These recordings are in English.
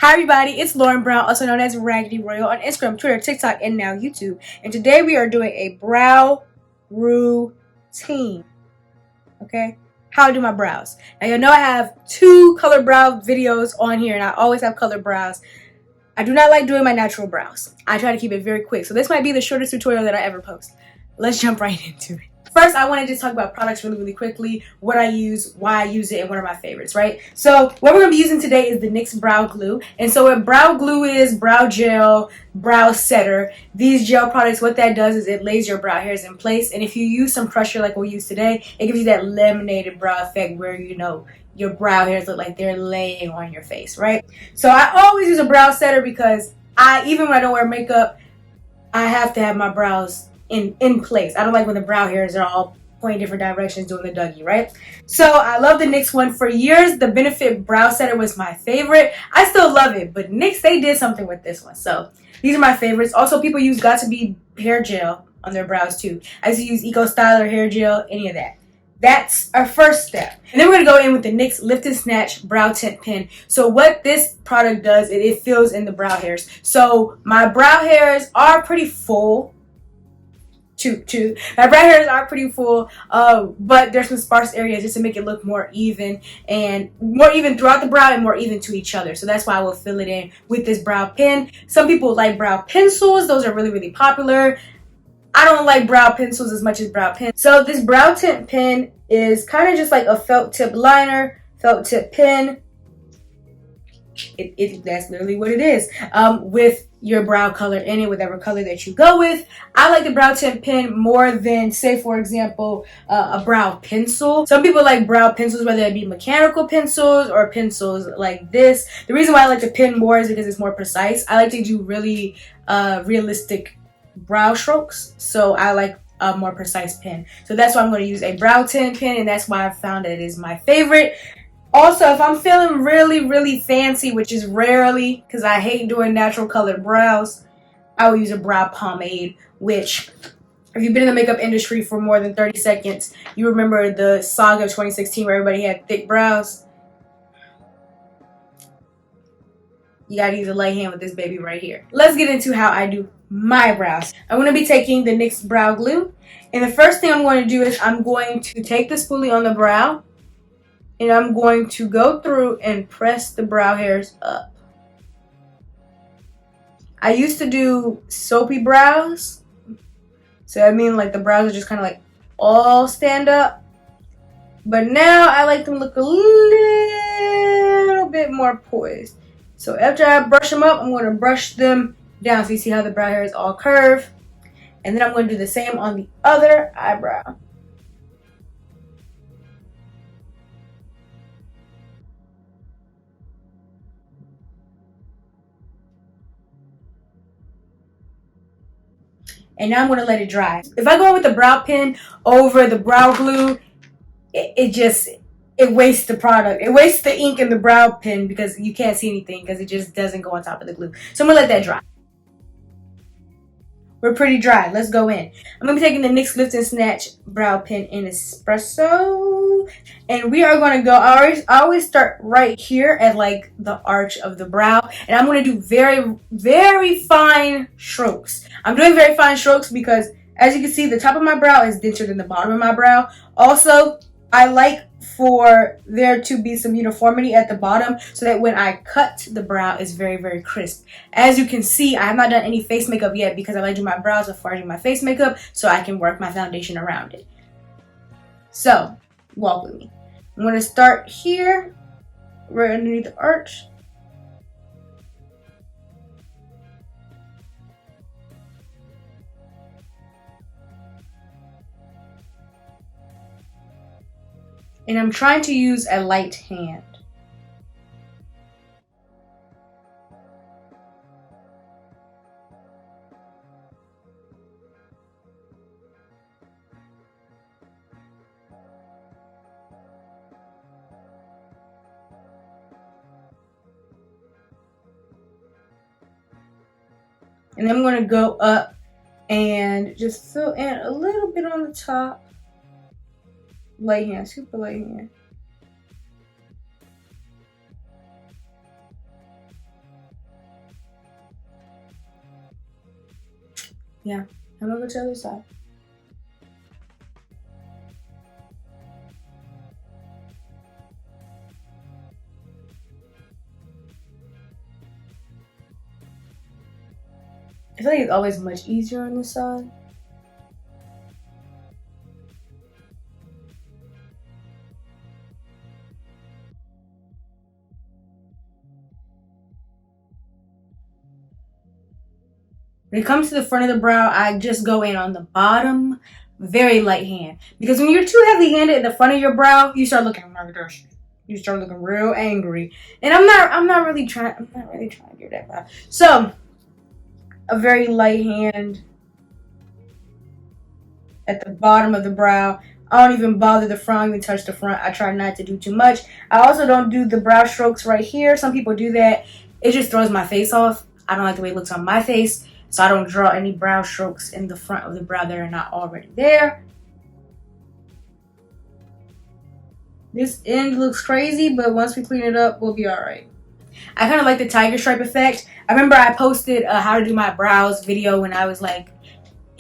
Hi everybody, it's Lauren Brown, also known as Raggedyroyal on Instagram, Twitter, TikTok, and now YouTube. And today we are doing a brow routine. Okay? How I do my brows. Now you know I have 2 color brow videos on here and I always have color brows. I do not like doing my natural brows. I try to keep it very quick. So this might be the shortest tutorial that I ever post. Let's jump right into it. First, I want to just talk about products really quickly, what I use, why I use it, and what are my favorites, right? So what we're going to be using today is the NYX Brow Glue. And so what brow glue is, brow gel, brow setter. These gel products, what that does is it lays your brow hairs in place. And if you use some pressure like we'll use today, it gives you that laminated brow effect where, you know, your brow hairs look like they're laying on your face, right? So I always use a brow setter because even when I don't wear makeup, I have to have my brows in place. I don't like when the brow hairs are all pointing different directions doing the Dougie, right? So I love the NYX one. For years, the Benefit Brow Setter was my favorite. I still love it, but NYX, they did something with this one. So these are my favorites. Also, people use Got2b hair gel on their brows too. I used to use Eco Styler hair gel, any of that. That's our first step. And then we're going to go in with the NYX Lift and Snatch Brow Tint Pen. So what this product does, it fills in the brow hairs. So my brow hairs are pretty full. My brow hairs are pretty full, but there's some sparse areas just to make it look more even and more even throughout the brow and more even to each other. So that's why I will fill it in with this brow pen. Some people like brow pencils. Those are really popular. I don't like brow pencils as much as brow pens. So this brow tint pen is kind of just like a felt tip liner, felt tip pen. That's literally what it is, with your brow color in it, whatever color that you go with. I like the brow tint pen more than, say, for example, a brow pencil. Some people like brow pencils, whether it be mechanical pencils or pencils like this. The reason why I like the pen more is because it's more precise. I like to do really realistic brow strokes, so I like a more precise pen. So that's why I'm going to use a brow tint pen, and that's why I found that it is my favorite. Also, if I'm feeling really fancy, which is rarely, because I hate doing natural colored brows, I will use a brow pomade, which, if you've been in the makeup industry for more than 30 seconds, you remember the saga of 2016 where everybody had thick brows. You gotta use a light hand with this baby right here. Let's get into how I do my brows. I'm going to be taking the NYX Brow Glue, and the first thing I'm going to do is I'm going to take the spoolie on the brow, and I'm going to go through and press the brow hairs up. I used to do soapy brows. So I mean like the brows are just kind of like all stand up. But now I like them to look a little bit more poised. So after I brush them up, I'm going to brush them down. So you see how the brow hair is all curved. And then I'm going to do the same on the other eyebrow. And now I'm going to let it dry. If I go with the brow pen over the brow glue, it wastes the product. It wastes the ink in the brow pen because you can't see anything because it just doesn't go on top of the glue. So I'm going to let that dry. We're pretty dry. Let's go in. I'm going to be taking the NYX Lift and Snatch Brow Pen in Espresso. And we are going to go, I always start right here at like the arch of the brow. And I'm going to do very fine strokes. I'm doing very fine strokes because, as you can see, the top of my brow is denser than the bottom of my brow. Also, I like for there to be some uniformity at the bottom so that when I cut the brow, it's very crisp. As you can see, I have not done any face makeup yet because I like to do my brows before I do my face makeup so I can work my foundation around it. So, walk with me. I'm going to start here, right underneath the arch. And I'm trying to use a light hand. And then I'm going to go up and just fill in a little bit on the top. Light hand, super light hand. Yeah, I'm gonna go to the other side. I feel like it's always much easier on this side. When it comes to the front of the brow, I just go in on the bottom, very light hand. Because when you're too heavy-handed in the front of your brow, you start looking like this. You start looking real angry. And I'm not really trying to do that bad. So a very light hand at the bottom of the brow. I don't even bother the front, I don't even touch the front. I try not to do too much. I also don't do the brow strokes right here. Some people do that. It just throws my face off. I don't like the way it looks on my face. So I don't draw any brow strokes in the front of the brow that are not already there. This end looks crazy, but once we clean it up, we'll be all right. I kind of like the tiger stripe effect. I remember I posted a how to do my brows video when I was like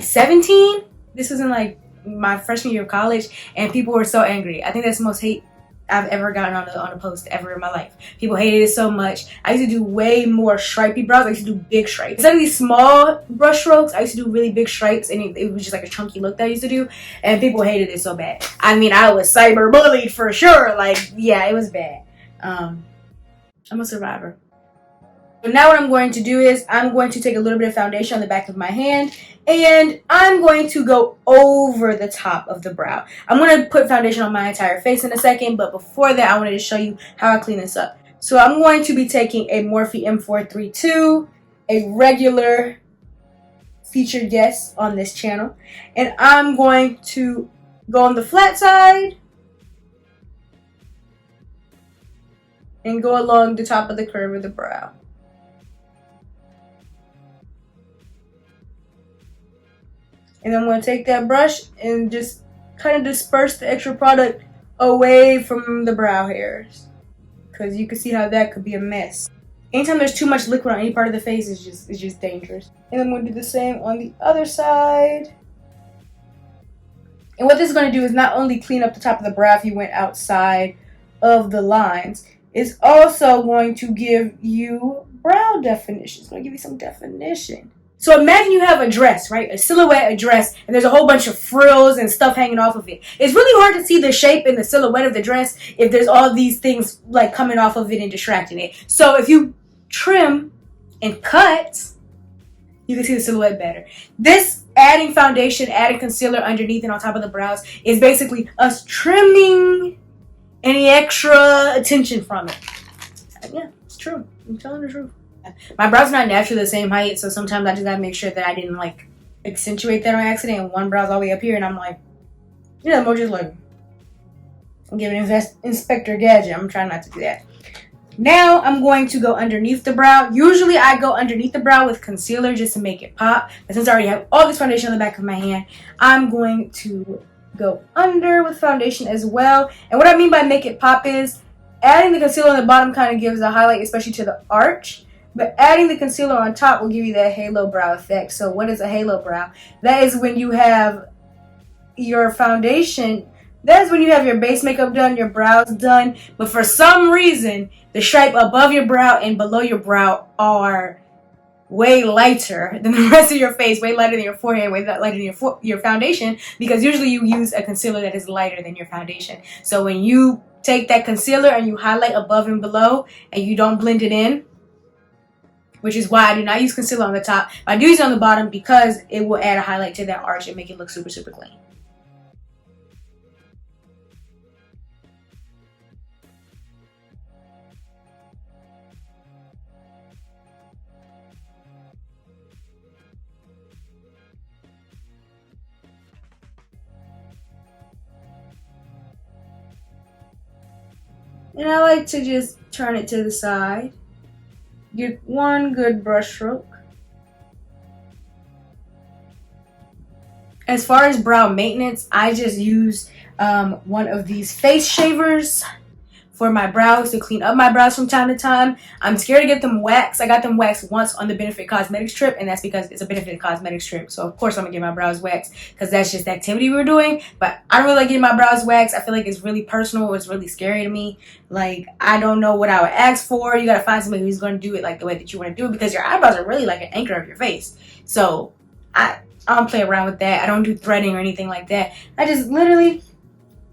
17. This was in like my freshman year of college, and people were so angry. I think that's the most hate I've ever gotten on a post ever in my life. People hated it so much. I used to do way more stripy brows. I used to do big stripes. Instead of these small brush strokes, I used to do really big stripes, and it was just like a chunky look that I used to do, and people hated it so bad. I mean, I was cyber bullied for sure. Like, yeah, it was bad. I'm a survivor. So now what I'm going to do is I'm going to take a little bit of foundation on the back of my hand, and I'm going to go over the top of the brow. I'm going to put foundation on my entire face in a second, but before that I wanted to show you how I clean this up. So I'm going to be taking a Morphe M432, a regular featured guest on this channel, and I'm going to go on the flat side and go along the top of the curve of the brow. And I'm going to take that brush and just kind of disperse the extra product away from the brow hairs, because you can see how that could be a mess. Anytime there's too much liquid on any part of the face, it's just dangerous. And I'm going to do the same on the other side. And what this is going to do is not only clean up the top of the brow if you went outside of the lines, it's also going to give you brow definition. It's going to give you some definition. So imagine you have a dress, right? A silhouette, a dress, and there's a whole bunch of frills and stuff hanging off of it. It's really hard to see the shape and the silhouette of the dress if there's all these things like coming off of it and distracting it. So if you trim and cut, you can see the silhouette better. This adding foundation, adding concealer underneath and on top of the brows is basically us trimming any extra attention from it. And yeah, it's true. I'm telling the truth. My brow's not naturally the same height, so sometimes I just gotta make sure that I didn't like accentuate that on accident, and one brow's all the way up here and I'm like, you know, more just like I'm giving Inspector Gadget. I'm trying not to do that. Now I'm going to go underneath the brow. Usually I go underneath the brow with concealer just to make it pop, but since I already have all this foundation on the back of my hand, I'm going to go under with foundation as well. And what I mean by make it pop is adding the concealer on the bottom kind of gives a highlight, especially to the arch. But adding the concealer on top will give you that halo brow effect. So what is a halo brow? That is when you have your foundation, that is when you have your base makeup done, your brows done, but for some reason, the stripe above your brow and below your brow are way lighter than the rest of your face, way lighter than your forehead, way lighter than your foundation, because usually you use a concealer that is lighter than your foundation. So when you take that concealer and you highlight above and below and you don't blend it in, which is why I do not use concealer on the top. I do use it on the bottom because it will add a highlight to that arch and make it look super, super clean. And I like to just turn it to the side. Get one good brush stroke. As far as brow maintenance, I just use one of these face shavers for my brows, to clean up my brows from time to time. I'm scared to get them waxed. I got them waxed once on the Benefit Cosmetics trip, and that's because it's a Benefit Cosmetics trip. So of course I'm gonna get my brows waxed because that's just the activity we're doing. But I don't really like getting my brows waxed. I feel like it's really personal. It's really scary to me. Like, I don't know what I would ask for. You gotta find somebody who's gonna do it like the way that you want to do it, because your eyebrows are really like an anchor of your face. So I don't play around with that. I don't do threading or anything like that. I just literally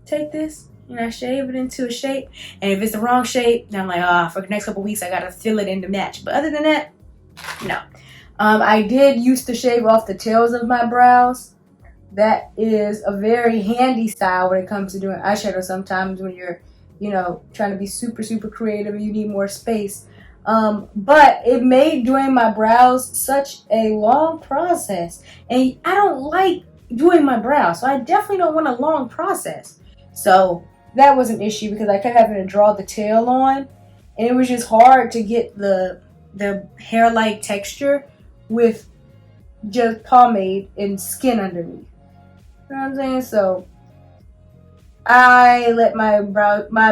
take this and I shave it into a shape. And if it's the wrong shape, then I'm like, for the next couple weeks I gotta fill it in to match. But other than that, no. I did used to shave off the tails of my brows. That is a very handy style when it comes to doing eyeshadow sometimes when you're, you know, trying to be super, super creative and you need more space. But it made doing my brows such a long process. And I don't like doing my brows, so I definitely don't want a long process. So that was an issue because I kept having to draw the tail on, and it was just hard to get the hair-like texture with just pomade and skin underneath. You know what I'm saying? So I let my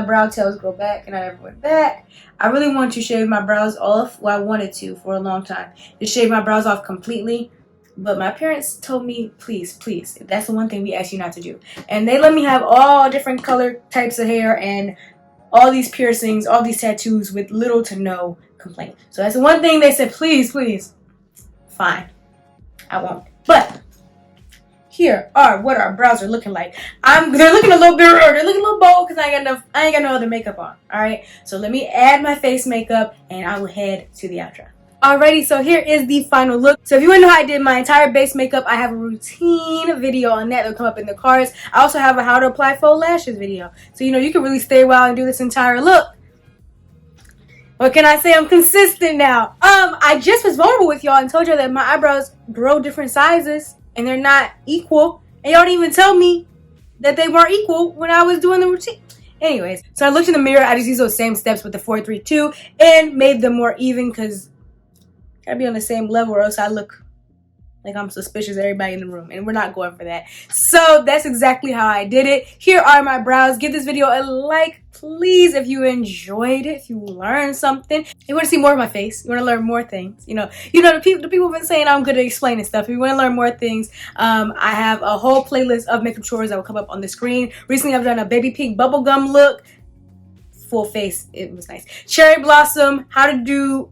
brow tails grow back, and I never went back. I really wanted to shave my brows off. Well, I wanted to for a long time, to shave my brows off completely. But my parents told me, please, please, that's the one thing we ask you not to do. And they let me have all different color types of hair and all these piercings, all these tattoos with little to no complaint. So that's the one thing they said, please, please. Fine, I won't. But here are what our brows are looking like. They're looking a little bit, they're looking a little bold because I ain't got no other makeup on. All right, so let me add my face makeup and I will head to the outro. Alrighty, so here is the final look. So if you want to know how I did my entire base makeup, I have a routine video on that. It'll come up in the cards. I also have a how to apply faux lashes video. So, you know, you can really stay a while and do this entire look. What can I say? I'm consistent now. I just was vulnerable with y'all and told y'all that my eyebrows grow different sizes and they're not equal. And y'all didn't even tell me that they weren't equal when I was doing the routine. Anyways, so I looked in the mirror. I just used those same steps with the 4-3-2 and made them more even because gotta be on the same level or else I look like I'm suspicious of everybody in the room, and we're not going for that. So that's exactly how I did it. Here are my brows. Give this video a like, please, if you enjoyed it, if you learned something. If you want to see more of my face, you want to learn more things, you know the people have been saying I'm good at explaining stuff. If you want to learn more things, I have a whole playlist of makeup tutorials that will come up on the screen. Recently I've done a baby pink bubblegum look, full face, it was nice. Cherry blossom, how to do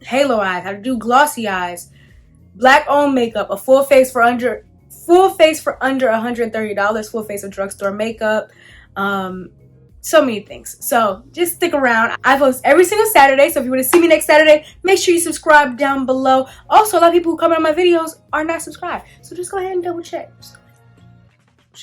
halo eyes, how to do glossy eyes, black owned makeup, a full face for under $130, full face of drugstore makeup, so many things. So just stick around. I post every single Saturday, so if you want to see me next Saturday, make sure you subscribe down below. Also, a lot of people who comment on my videos are not subscribed, so just go ahead and double check.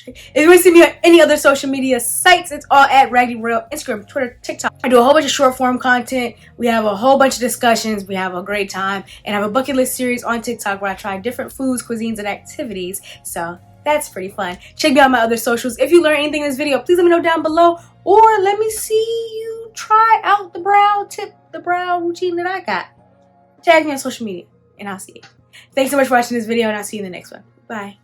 If you want to see me on any other social media sites, it's all at Raggedyroyal, Instagram, Twitter, TikTok. I do a whole bunch of short form content. We have a whole bunch of discussions. We have a great time. And I have a bucket list series on TikTok where I try different foods, cuisines, and activities. So that's pretty fun. Check me out on my other socials. If you learn anything in this video, please let me know down below. Or let me see you try out the brow routine that I got. Tag me on social media and I'll see you. Thanks so much for watching this video, and I'll see you in the next one. Bye.